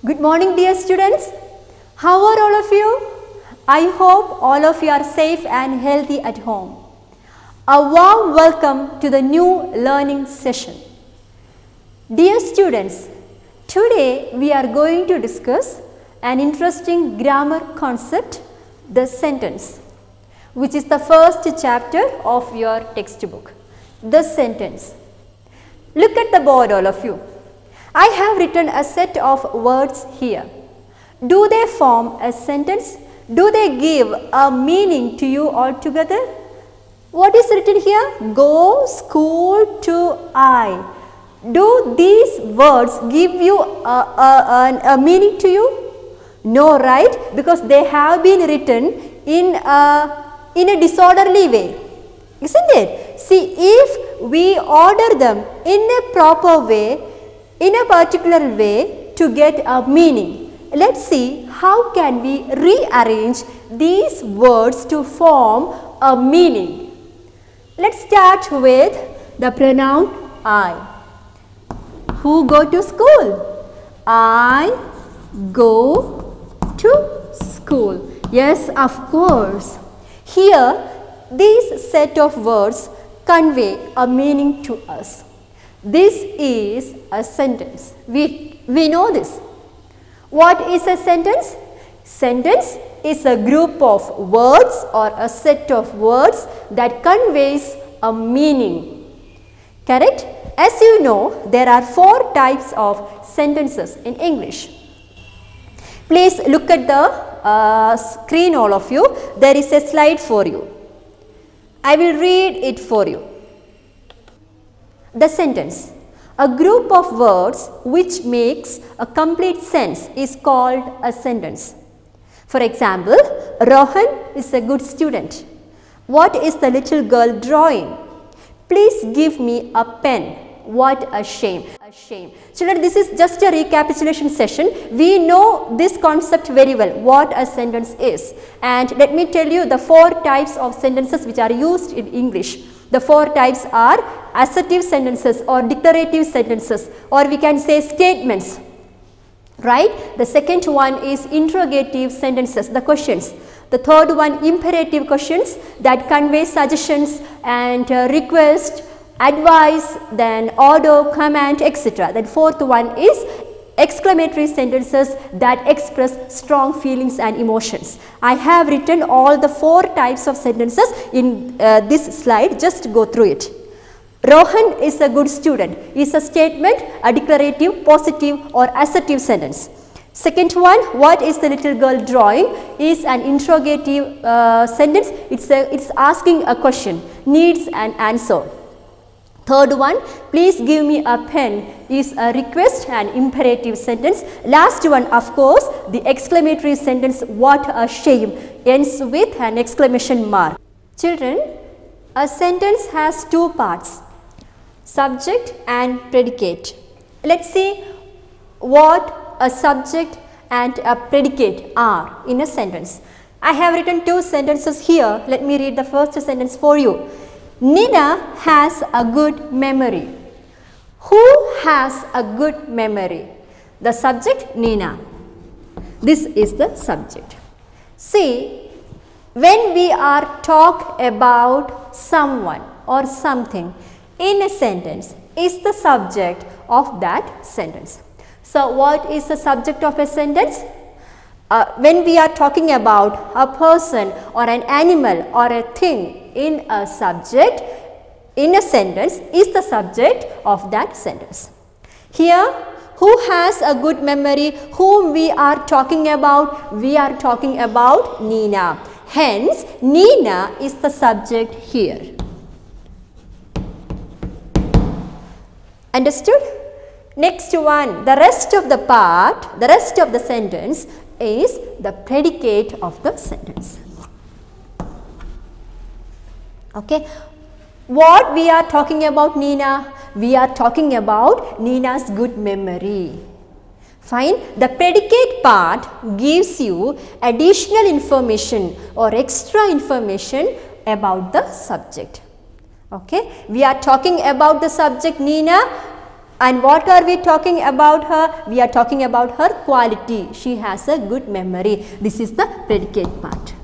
Good morning, dear students. How are all of you? I hope all of you are safe and healthy at home. A warm welcome to the new learning session. Dear students, today we are going to discuss an interesting grammar concept, the sentence, which is the first chapter of your textbook. The sentence. Look at the board, all of you. I have written a set of words here. Do they form a sentence? Do they give a meaning to you altogether? What is written here? Go, school, to, I. Do these words give you a meaning to you? No, right? Because they have been written in a disorderly way, isn't it? See, if we order them in a proper way, in a particular way to get a meaning, let's see how can we rearrange these words to form a meaning. Let's start with the pronoun I. Who go to school? I go to school. Yes, of course. Here, these set of words convey a meaning to us. This is a sentence. We know this. What is a sentence? Sentence is a group of words or a set of words that conveys a meaning. Correct? As you know, there are 4 types of sentences in English. Please look at the screen, all of you. There is a slide for you. I will read it for you. The sentence. A group of words which makes a complete sense is called a sentence. For example, Rohan is a good student. What is the little girl drawing? Please give me a pen. What a shame. A shame. Children, this is just a recapitulation session. We know this concept very well, what a sentence is. And let me tell you the 4 types of sentences which are used in English. The 4 types are assertive sentences or declarative sentences, or we can say statements, right? The second one is interrogative sentences, the questions. The third one, imperative questions that convey suggestions and request, advice, then order, command, etc. Then fourth one is exclamatory sentences that express strong feelings and emotions. I have written all the 4 types of sentences in this slide. Just go through it. Rohan is a good student is a statement, a declarative, positive or assertive sentence. Second one, what is the little girl drawing, is an interrogative sentence. It's asking a question, needs an answer. Third one, please give me a pen, is a request and imperative sentence. Last one, of course, the exclamatory sentence, what a shame, ends with an exclamation mark. Children, a sentence has 2 parts, subject and predicate. Let's see what a subject and a predicate are in a sentence. I have written 2 sentences here. Let me read the first sentence for you. Nina has a good memory. Who has a good memory? The subject, Nina. This is the subject. See, when we are talk about someone or something in a sentence, is the subject of that sentence. So, what is the subject of a sentence? When we are talking about a person or an animal or a thing in a subject, in a sentence, is the subject of that sentence. Here, who has a good memory, whom we are talking about? We are talking about Nina. Hence, Nina is the subject here. Understood? Next one, the rest of the part, the rest of the sentence is the predicate of the sentence. Okay. What we are talking about Nina? We are talking about Nina's good memory. Fine. The predicate part gives you additional information or extra information about the subject. Okay. We are talking about the subject Nina. And what are we talking about her? We are talking about her quality. She has a good memory. This is the predicate part.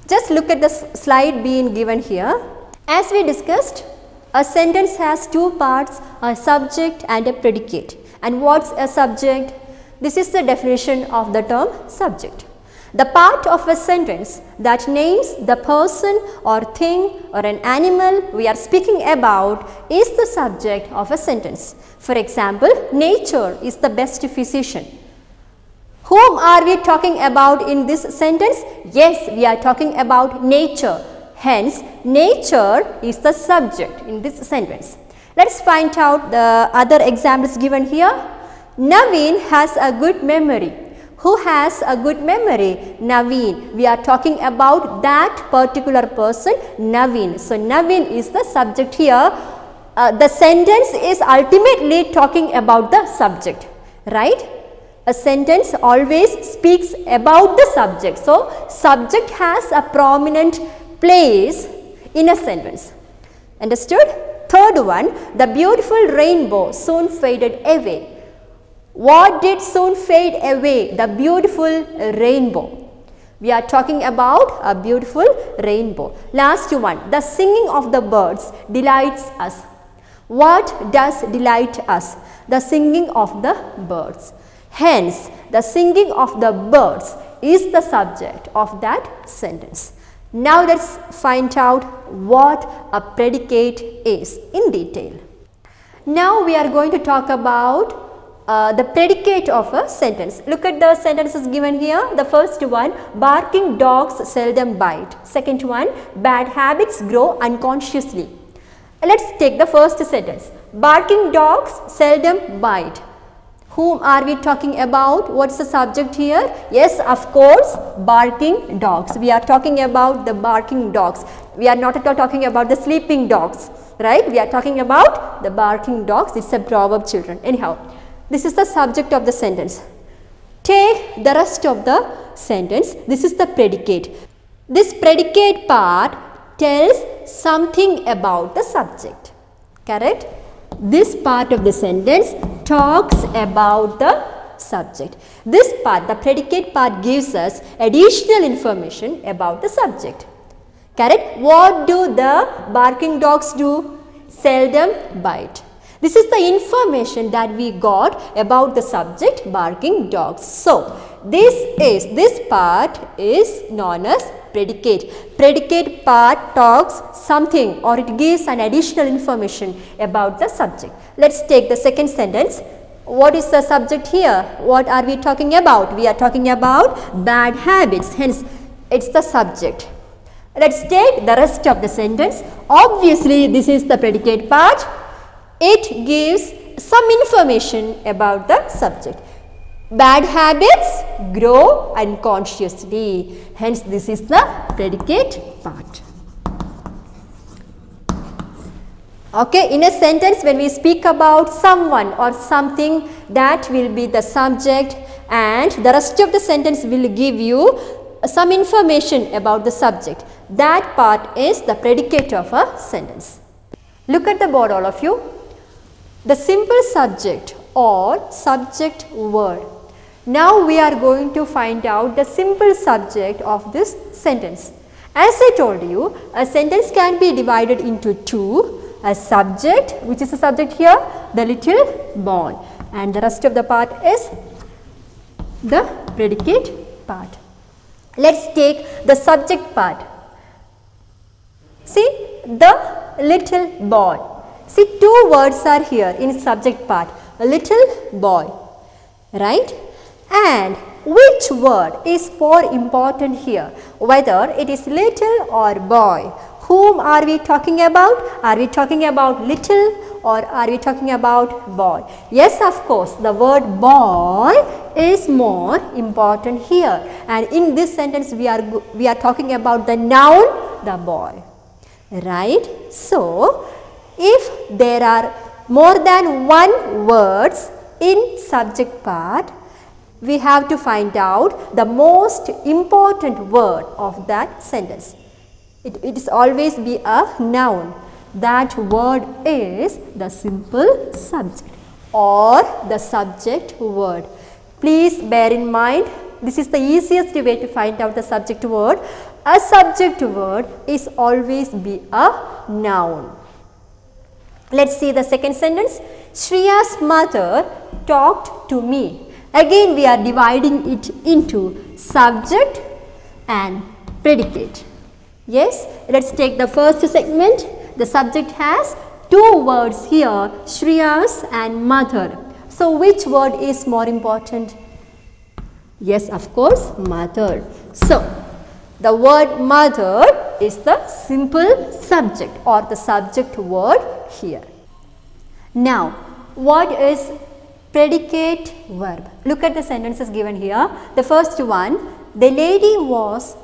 Just look at the slide being given here. As we discussed, a sentence has two parts, a subject and a predicate. And what's a subject? This is the definition of the term subject. The part of a sentence that names the person or thing or an animal we are speaking about is the subject of a sentence. For example, nature is the best physician. Whom are we talking about in this sentence? Yes, we are talking about nature. Hence, nature is the subject in this sentence. Let's find out the other examples given here. Naveen has a good memory. Who has a good memory? Naveen. We are talking about that particular person, Naveen. So, Naveen is the subject here. The sentence is ultimately talking about the subject, right? A sentence always speaks about the subject. So, subject has a prominent place in a sentence. Understood? Third one, the beautiful rainbow soon faded away. What did soon fade away? The beautiful rainbow. We are talking about a beautiful rainbow. Last one, the singing of the birds delights us. What does delight us? The singing of the birds. Hence, the singing of the birds is the subject of that sentence. Now, let's find out what a predicate is in detail. Now, we are going to talk about the predicate of a sentence. Look at the sentences given here. The first one, barking dogs seldom bite. Second one, bad habits grow unconsciously. Let's take the first sentence. Barking dogs seldom bite. Whom are we talking about? What's the subject here? Yes, of course, barking dogs. We are talking about the barking dogs. We are not at all talking about the sleeping dogs, right? We are talking about the barking dogs. It's a proverb, children. Anyhow, this is the subject of the sentence. Take the rest of the sentence. This is the predicate. This predicate part tells something about the subject. Correct? This part of the sentence talks about the subject. This part, the predicate part, gives us additional information about the subject. Correct? What do the barking dogs do? Seldom bite. This is the information that we got about the subject, barking dogs. So, this part is known as predicate. Predicate part talks something or it gives an additional information about the subject. Let's take the second sentence. What is the subject here? What are we talking about? We are talking about bad habits. Hence, it's the subject. Let's take the rest of the sentence. Obviously, this is the predicate part. It gives some information about the subject. Bad habits grow unconsciously. Hence, this is the predicate part. Okay, in a sentence when we speak about someone or something, that will be the subject and the rest of the sentence will give you some information about the subject. That part is the predicate of a sentence. Look at the board, all of you. The simple subject or subject word. Now we are going to find out the simple subject of this sentence. As I told you, a sentence can be divided into two. A subject, which is the subject here, the little boy, and the rest of the part is the predicate part. Let's take the subject part. See, the little boy. See, two words are here in subject part, a little boy, right? And which word is more important here, whether it is little or boy? Whom are we talking about? Are we talking about little or are we talking about boy? Yes, of course, the word boy is more important here, and in this sentence we are talking about the noun, the boy, right? So, if there are more than one words in subject part, we have to find out the most important word of that sentence. It is always be a noun. That word is the simple subject or the subject word. Please bear in mind, this is the easiest way to find out the subject word. A subject word is always be a noun. Let's see the second sentence. Shreya's mother talked to me. Again we are dividing it into subject and predicate. Yes, let's take the first segment. The subject has two words here, Shreya's and mother. So which word is more important? Yes, of course, mother. So the word mother is the simple subject or the subject word here. Now, what is predicate verb? Look at the sentences given here. The first one, the lady was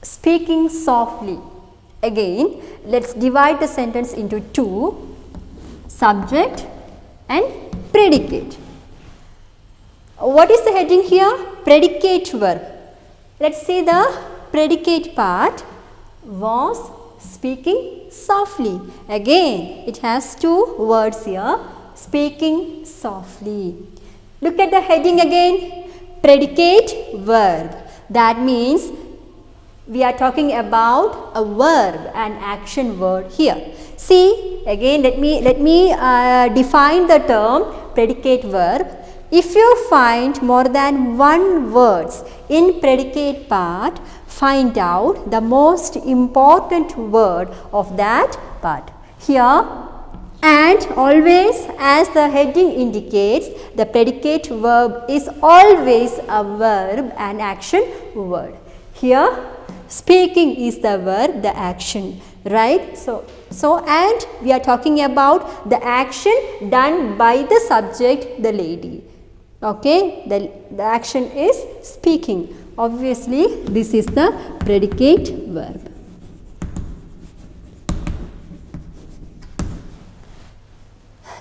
speaking softly. Again, let's divide the sentence into two, subject and predicate. What is the heading here? Predicate verb. Let's see the predicate part. Was speaking softly. Again, it has two words here, speaking softly. Look at the heading again, predicate verb. That means we are talking about a verb, an action word here. See, again let me define the term predicate verb. If you find more than one words in predicate part, find out the most important word of that part. Here, and always, as the heading indicates, the predicate verb is always a verb, an action word. Here, speaking is the verb, the action, right? So and we are talking about the action done by the subject, the lady. Okay, the action is speaking. Obviously, this is the predicate verb.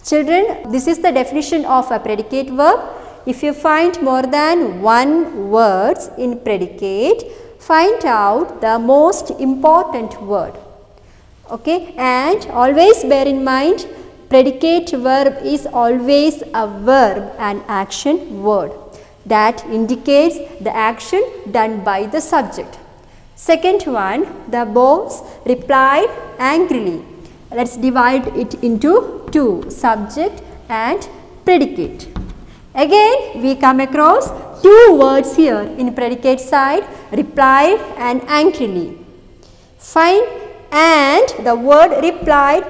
Children, this is the definition of a predicate verb. If you find more than one words in predicate, find out the most important word. Okay, and always bear in mind, predicate verb is always a verb, an action word that indicates the action done by the subject. Second one, the boss replied angrily. Let's divide it into two, subject and predicate. Again, we come across two words here in predicate side, replied and angrily. Fine, and the word replied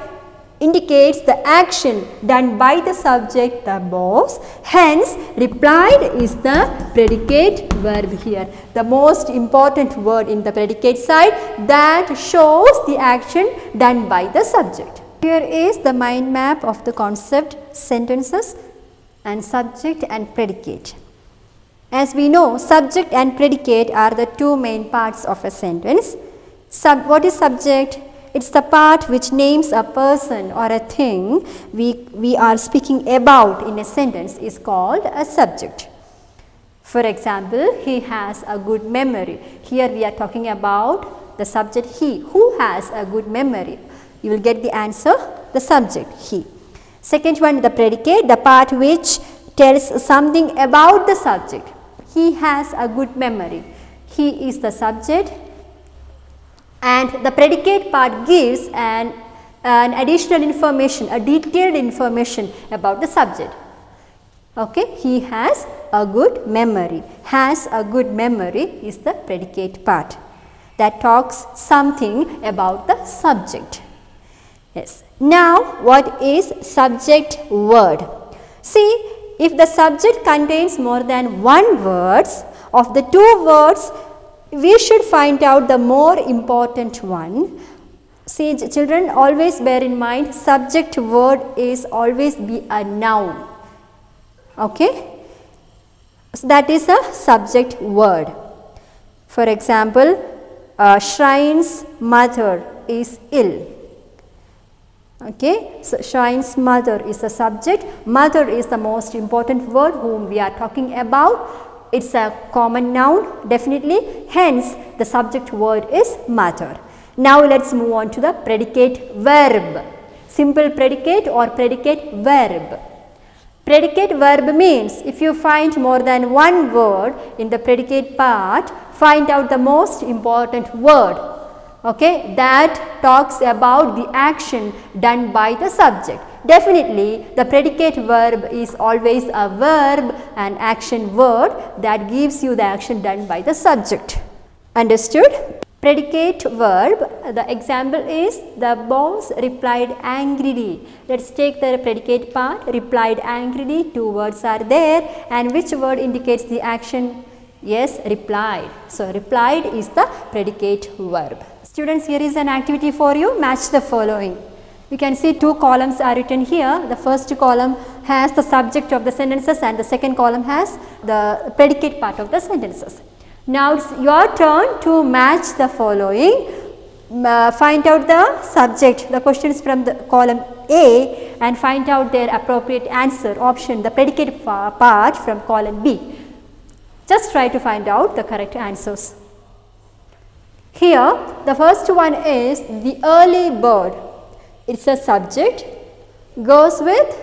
indicates the action done by the subject, the boss. Hence, replied is the predicate verb here. The most important word in the predicate side that shows the action done by the subject. Here is the mind map of the concept, sentences and subject and predicate. As we know, subject and predicate are the two main parts of a sentence. What is subject? It's the part which names a person or a thing we are speaking about in a sentence is called a subject. For example, he has a good memory. Here we are talking about the subject he. Who has a good memory? You will get the answer, the subject he. Second one, the predicate, the part which tells something about the subject. He has a good memory. He is the subject. And the predicate part gives an additional information, a detailed information about the subject. Okay, he has a good memory. Has a good memory is the predicate part that talks something about the subject. Yes. Now, what is subject word? See, if the subject contains more than one words, of the two words, we should find out the more important one. See, children, always bear in mind, subject word is always be a noun. Okay? So that is a subject word. For example, Shrine's mother is ill. Okay, so Shrine's mother is the subject. Mother is the most important word whom we are talking about. It's a common noun, definitely. Hence, the subject word is mother. Now let's move on to the predicate verb. Simple predicate or predicate verb. Predicate verb means if you find more than one word in the predicate part, find out the most important word, okay, that talks about the action done by the subject. Definitely the predicate verb is always a verb, an action word that gives you the action done by the subject. Understood? Predicate verb, the example is the boss replied angrily. Let's take the predicate part. Replied angrily, two words are there, and which word indicates the action? Yes, replied. So replied is the predicate verb. Students, here is an activity for you. Match the following. You can see two columns are written here. The first column has the subject of the sentences and the second column has the predicate part of the sentences. Now it's your turn to match the following. Find out the subject, the questions from the column A, and find out their appropriate answer, option, the predicate part from column B. Just try to find out the correct answers. Here the first one is the early bird. It's a subject, goes with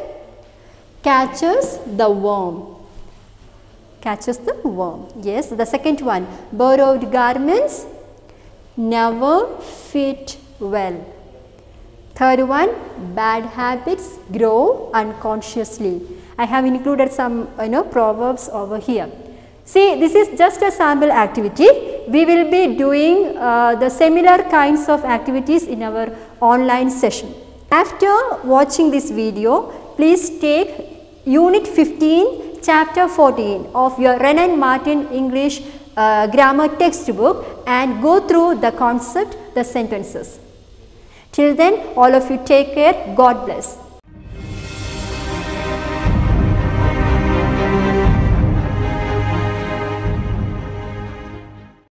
catches the worm. Catches the worm. Yes, the second one, borrowed garments never fit well. Third one, bad habits grow unconsciously. I have included some proverbs over here. See, this is just a sample activity. We will be doing the similar kinds of activities in our online session. After watching this video, please take Unit 15, Chapter 14 of your Renan Martin English grammar textbook and go through the concept, the sentences. Till then, all of you take care. God bless.